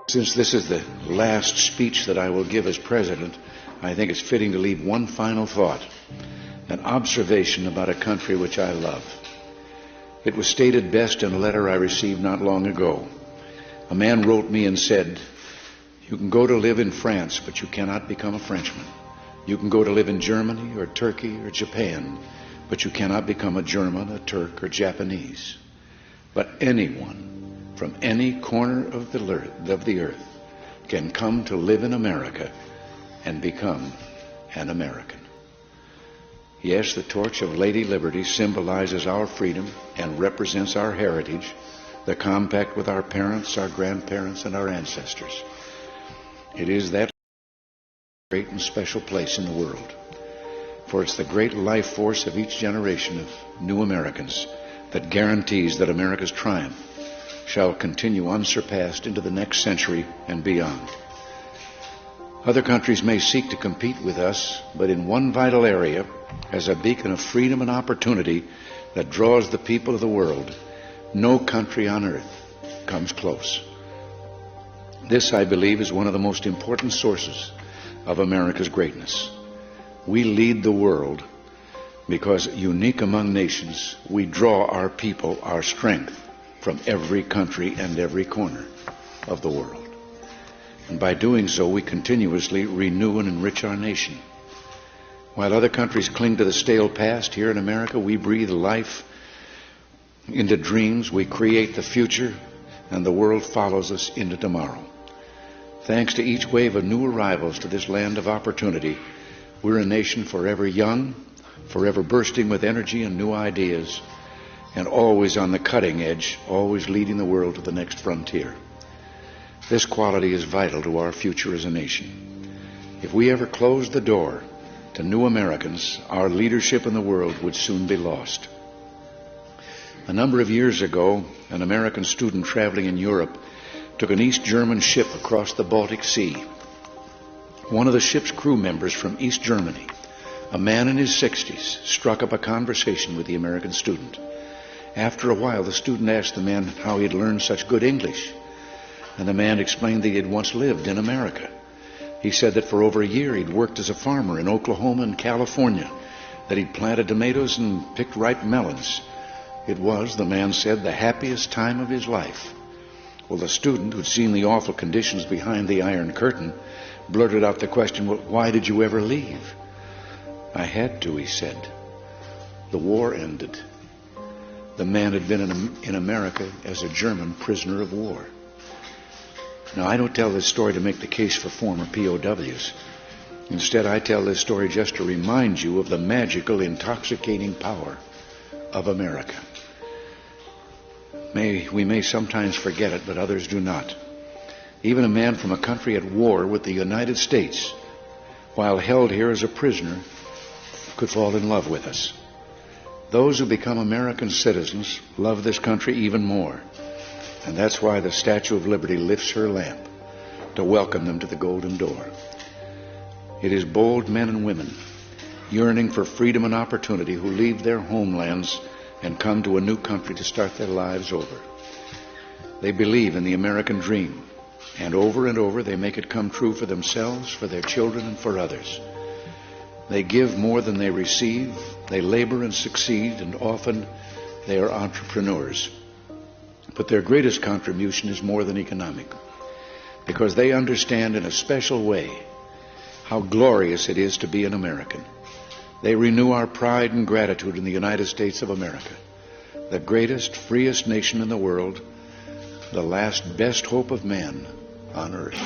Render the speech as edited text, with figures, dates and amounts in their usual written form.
Since this is the last speech that I will give as president, I think it's fitting to leave one final thought, an observation about a country which I love. It was stated best in a letter I received not long ago. A man wrote me and said, "You can go to live in France, but you cannot become a Frenchman. You can go to live in Germany or Turkey or Japan, but you cannot become a German, a Turk, or Japanese. But anyone from any corner of the earth can come to live in America and become an American." Yes, the torch of Lady Liberty symbolizes our freedom and represents our heritage, the compact with our parents, our grandparents, and our ancestors. It is that great and special place in the world, for it's the great life force of each generation of new Americans that guarantees that America's triumph shall continue unsurpassed into the next century and beyond. Other countries may seek to compete with us, but in one vital area, as a beacon of freedom and opportunity that draws the people of the world, no country on earth comes close. This, I believe, is one of the most important sources of America's greatness. We lead the world because, unique among nations, we draw our people, our strength, from every country and every corner of the world. And by doing so, we continuously renew and enrich our nation. While other countries cling to the stale past, here in America we breathe life into dreams, we create the future, and the world follows us into tomorrow. Thanks to each wave of new arrivals to this land of opportunity, we're a nation forever young, forever bursting with energy and new ideas, and always on the cutting edge, always leading the world to the next frontier. This quality is vital to our future as a nation. If we ever closed the door to new Americans, our leadership in the world would soon be lost. A number of years ago, an American student traveling in Europe took an East German ship across the Baltic Sea. One of the ship's crew members from East Germany, a man in his 60s, struck up a conversation with the American student. After a while, the student asked the man how he had learned such good English, and the man explained that he had once lived in America. He said that for over a year he'd worked as a farmer in Oklahoma and California, that he'd planted tomatoes and picked ripe melons. It was, the man said, the happiest time of his life. Well, the student, who'd seen the awful conditions behind the Iron Curtain, blurted out the question, "Well, why did you ever leave?" "I had to," he said. "The war ended." The man had been in America as a German prisoner of war. Now, I don't tell this story to make the case for former POWs. Instead, I tell this story just to remind you of the magical, intoxicating power of America. We may sometimes forget it, but others do not. Even a man from a country at war with the United States, while held here as a prisoner, could fall in love with us. Those who become American citizens love this country even more. And that's why the Statue of Liberty lifts her lamp to welcome them to the golden door. It is bold men and women yearning for freedom and opportunity who leave their homelands and come to a new country to start their lives over. They believe in the American dream, and over they make it come true for themselves, for their children, and for others. They give more than they receive, they labor and succeed, and often they are entrepreneurs. But their greatest contribution is more than economic, because they understand in a special way how glorious it is to be an American. They renew our pride and gratitude in the United States of America, the greatest, freest nation in the world, the last best hope of man on earth.